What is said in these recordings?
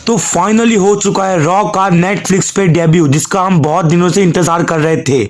तो फाइनली हो चुका है रॉक का नेटफ्लिक्स पे डेब्यू, जिसका हम बहुत दिनों से इंतजार कर रहे थे।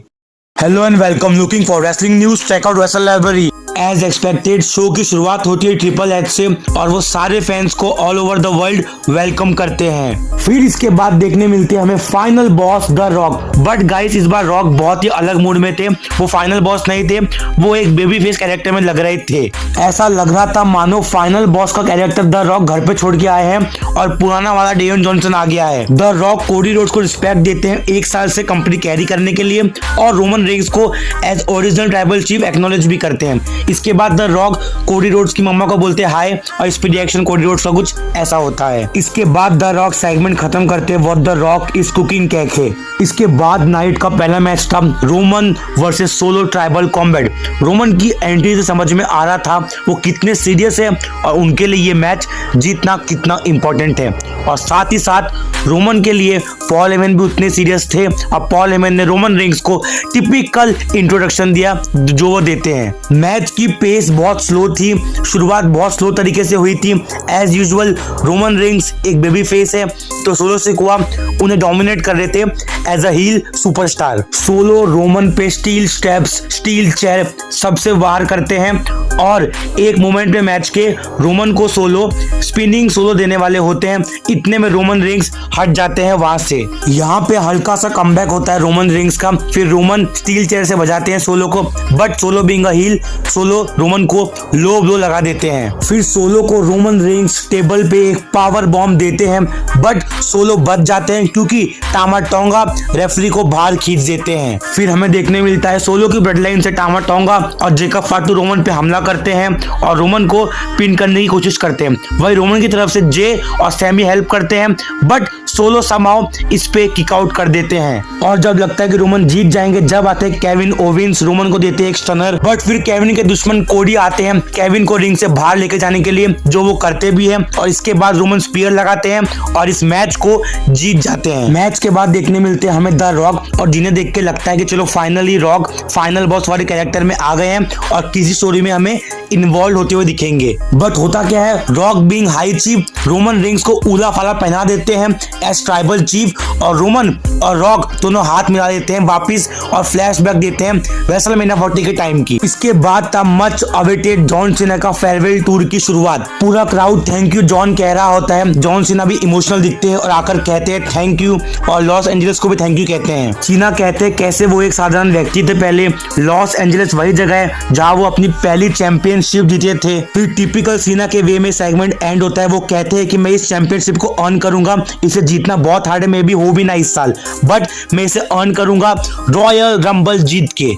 Hello and welcome, looking for wrestling news, check out wrestle library. As expected show की शुरुआत होती है ट्रिपल एच से और वो सारे फैंस को all over the world welcome करते हैं। फिर इसके बाद देखने मिलते हैं हमें final boss the rock. But guys इस बार रॉक बहुत ही अलग मूड में थे। वो फाइनल बॉस नहीं थे, वो एक बेबी फेस कैरेक्टर में लग रहे थे। ऐसा लग रहा था मानो फाइनल बॉस का कैरेक्टर द रॉक घर पे छोड़ के आए हैं और पुराना वाला डेवन जॉनसन आ गया है। द रॉक कोडी रोड्स को रिस्पेक्ट देते हैं 1 साल से कंपनी कैरी करने के लिए और रोमन रेंस को as original tribal chief acknowledge भी करते हैं। इसके बाद द रॉक कोडी रोड्स की मम्मा को बोलते हैं हाय और इस पे रिएक्शन कोडी रोड्स का कुछ ऐसा होता है। इसके बाद द रॉक सेगमेंट खत्म करते हैं what the rock is cooking cake है। इसके बाद नाइट का पहला मैच था Roman versus solo tribal combat. Roman की एंट्री से समझ में आ रहा था वो कितने सीरियस है और उनके लिए ये मैच जीतना कितना इंपॉर्टेंट है। और साथ ही साथ रोमन के लिए पॉल हेमन भी उतने सीरियस थे और पॉल हेमन ने रोमन रेंस को टिपिकल इंट्रोडक्शन दिया जो वो देते हैं। मैच की पेस बहुत स्लो थी, शुरुआत बहुत स्लो तरीके से हुई थी। एज यूजुअल रोमन रेंस एक बेबी फेस है तो सोलो सिकोआ उन्हें डोमिनेट कर रहे थे as a heel superstar. Solo Roman पे स्टील स्टेप्स, स्टील चेयर सबसे वार करते हैं और एक मोमेंट में मैच के रोमन को सोलो स्पिनिंग सोलो देने वाले होते हैं। इतने में रोमन रेंस हट जाते हैं वहां से। यहाँ पे हल्का सा कमबैक होता है रोमन रेंस का। फिर रोमन स्टील चेयर से बजाते हैं सोलो को, but Solo being a heel Solo Roman को लो ब्लो लगा देते हैं। फिर सोलो को रोमन रेंस टेबल पे एक पावर बॉम्ब देते हैं बट सोलो बच जाते हैं क्योंकि टामा टोंगा रेफरी को बाहर खींच देते हैं। फिर हमें देखने मिलता है सोलो की ब्लड लाइन से टामा टोंगा और जेकब फाटू रोमन पे हमला करते हैं और रोमन को पिन करने की कोशिश करते हैं। वही रोमन की तरफ से जे और सैमी हेल्प करते हैं बट सोलो समाओ इस पे किक आउट कर देते हैं। और जब लगता है कि रोमन जीत जाएंगे जब आते हैं केविन ओवेंस, रोमन को देते हैं एक स्टनर। बट फिर केविन के दुश्मन कोडी आते हैं केविन को रिंग से बाहर लेके जाने के लिए, जो वो करते भी हैं और इसके बाद रोमन स्पीयर लगाते हैं और इस मैच को जीत जाते हैं। मैच के बाद देखने मिलते हैं हमें द रॉक और जिन्हें देख के लगता है कि चलो फाइनली रॉक फाइनल बॉस वाले कैरेक्टर में आ गए हैं और किसी स्टोरी में हमें इन्वॉल्व होते हुए दिखेंगे। बट होता क्या है, rock being high chief Roman Reigns को उला फाला पहना देते हैं एज ट्राइबल चीफ और रोमन और रॉक दोनों हाथ मिला देते हैं वापिस और फ्लैशबैक देते हैं रेसलमेनिया 40 के टाइम की। इसके बाद था मच अवेटेड जॉन सीना का फेयरवेल टूर की शुरुआत। पूरा क्राउड थैंक यू जॉन कह रहा होता है। जॉन सीना भी इमोशनल दिखते हैं और आकर कहते हैं थैंक यू और लॉस एंजलिस को भी थैंक यू कहते हैं। सीना कहते हैं कैसे वो एक साधारण व्यक्ति थे पहले, लॉस एंजलिस वही जगह है जहाँ वो अपनी पहली चैंपियनशिप जीते थे। फिर टिपिकल सीना के वे में सेगमेंट एंड होता है। वो कहते हैं कि मैं इस चैंपियनशिप को अर्न करूंगा, इसे जीतना बहुत हार्ड है, मे भी हो भी ना इस साल, बट मैं इसे अर्न करूंगा रॉयल रंबल जीत के।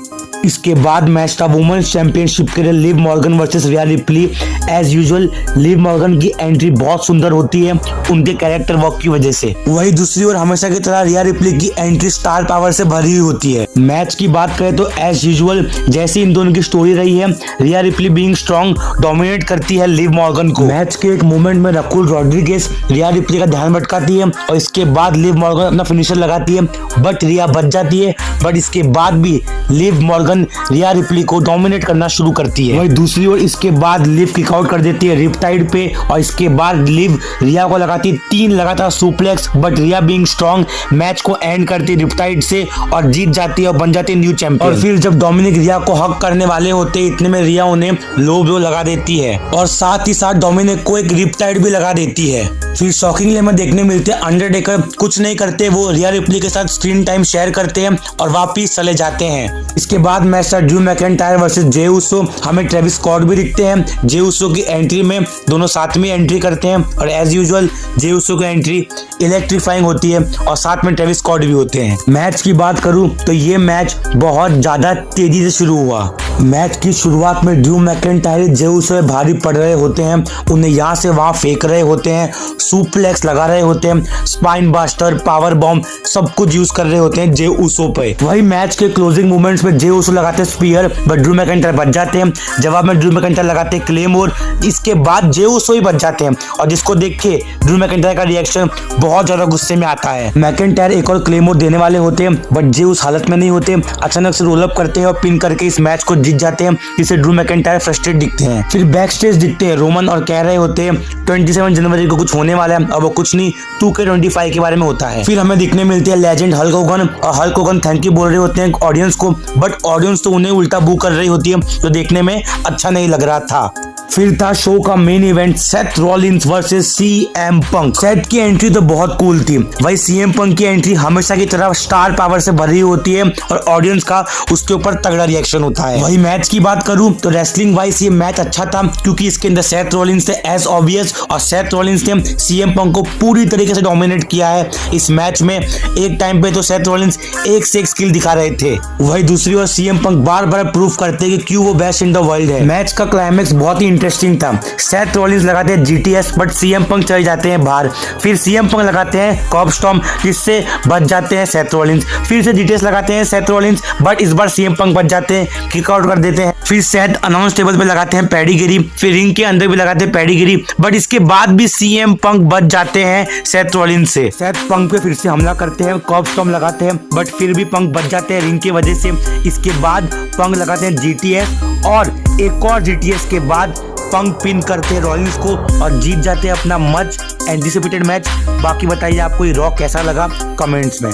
इसके बाद मैच था वुमेन्स चैंपियनशिप के लिए Liv Morgan versus Rhea Ripley. As usual Liv Morgan की एंट्री बहुत सुंदर होती है उनके कैरेक्टर वर्क की वजह से। वही दूसरी ओर हमेशा की तरह रिया रिप्ली की एंट्री स्टार पावर से भरी हुई होती है। मैच की बात करें तो एज यूजुअल जैसी इन दोनों की स्टोरी रही है, रिया रिप्ली बीइंग स्ट्रॉन्ग डोमिनेट करती है लिव मॉर्गन को। मैच के एक मोमेंट में रकुल रॉड्रिगेज रिया रिप्ली का ध्यान भटकाती है और इसके बाद लिव मॉर्गन अपना फिनिशर लगाती है बट रिया बच जाती है। बट इसके बाद भी लिव मॉर्गन रिया रिप्ली को डोमिनेट करना शुरू करती है। वही दूसरी ओर इसके बाद लिव किक आउट कर देती है रिपटाइड पे और इसके बाद लिव रिया को लगाती है 3 लगातार suplex but Rhea being strong match को एंड करती है रिपटाइड से और जीत जाती है और बन जाती है न्यू चैंपियन। और फिर जब डोमिनिक रिया को हक करने वाले होते हैं इतने में रिया उन्हें लो ब्लो लगा देती है और साथ ही साथ डोमिनिक को एक रिपटाइड भी लगा देती है। फिर शॉकिंगली हमें देखने मिलते हैं अंडरटेकर कुछ नहीं करते, वो रिया रिप्ली के साथ स्क्रीन टाइम शेयर करते हैं और वापिस चले जाते हैं। इसके बाद मैच था ड्रू मैकिंटायर वर्सेस जे उसो। हमें ट्रेविस स्कॉट भी दिखते हैं जे उसो की एंट्री में, दोनों साथ में एंट्री करते हैं और एज यूजुअल जे उसो की एंट्री इलेक्ट्रीफाइंग होती है और साथ में ट्रेविस स्कॉट भी होते हैं। मैच की बात करूं तो ये मैच बहुत ज्यादा तेजी से शुरू हुआ। मैच की शुरुआत में ड्रू मैकिंटायर जे उसो भारी पड़ रहे होते हैं, उन्हें यहाँ से वहां फेंक रहे होते हैं, सुप्लेक्स लगा रहे होते हैं, स्पाइन बास्टर पावर बॉम्ब सब कुछ यूज कर रहे होते हैं जे उसो पे। वही मैच के क्लोजिंग मोमेंट्स में जे उसो लगाते हैं स्पीयर बट ड्रू मैकिंटायर बच जाते हैं, जवाब में ड्रू मैकिंटायर लगाते हैं क्लेमोर, इसके बाद जे उसो ही बच जाते हैं और जिसको देख के ड्रू मैकिंटायर का रिएक्शन बहुत ज्यादा गुस्से में आता है। मैकिंटायर एक और क्लेमोर देने वाले होते हैं बट जे उस हालत में नहीं होते, अचानक से रोल अप करते हैं और पिन करके इस मैच को जीत जाते हैं, जिससे ड्रू मैकिंटायर फ्रस्ट्रेट दिखते हैं। फिर बैक स्टेज दिखते हैं, रोमन और कह रहे होते हैं 27 जनवरी को कुछ होने वाला है, और वो कुछ नहीं 2K25 के बारे में होता है। फिर हमें दिखने मिलते हैं लेजेंड हल्क होगन, और हल्क होगन थैंक यू बोल रहे होते हैं ऑडियंस को, बट ऑडियंस तो उन्हें उल्टा बू कर रही होती है, जो देखने में अच्छा नहीं लग रहा था। फिर था शो का main event, Seth Rollins versus CM Punk. Seth की एंट्री तो बहुत कूल थी, वही सीएम पंक की एंट्री हमेशा की तरह स्टार पावर से भरी होती है और ऑडियंस का उसके ऊपर तगड़ा रिएक्शन होता है। वही मैच की बात करूं तो रेसलिंग वाइज ये मैच अच्छा था, क्योंकि इसके अंदर सेथ रॉलिंस थे एज ऑब्वियस, और सेथ रॉलिंस ने सीएम पंक को पूरी तरीके से डोमिनेट किया है इस मैच में। एक टाइम पे तो सेथ रॉलिंस एक से एक स्किल दिखा रहे थे, वही दूसरी ओर सीएम पंक बार बार प्रूव करते कि क्यों वो बेस्ट इन द वर्ल्ड है। मैच का क्लाइमेक्स बहुत ही इंटरेस्टिंग था। सेथ रॉलिंस लगाते हैं जीटीएस, बट सीएम पंक चले जाते हैं बाहर। फिर सीएम पंक लगाते हैं कॉब स्टॉर्म, जिससे बच जाते हैं सेथ रॉलिंस। फिर से जीटीएस लगाते हैं सेथ रॉलिंस, बट इस बार सीएम पंक बच जाते हैं, किक आउट कर देते हैं। फिर सेथ अनाउंस टेबल पे लगाते हैं पेडिगिरी, फिर रिंग के अंदर भी लगाते हैं पेडिगिरी, बट इसके बाद भी सीएम पंक बच जाते हैं सेथ रॉलिंस से। सेथ पंक पे फिर से हमला करते हैं, कॉब स्टॉर्म लगाते हैं, बट फिर भी पंक बच जाते हैं रिंग की वजह से। इसके बाद पंक लगाते हैं जीटीएस, और एक और जीटीएस के बाद पंक पिन करते हैं रॉलिंस को और जीत जाते हैं अपना मच एंटिसिपेटेड मैच। बाकी बताइए आपको ये रॉ कैसा लगा कमेंट्स में।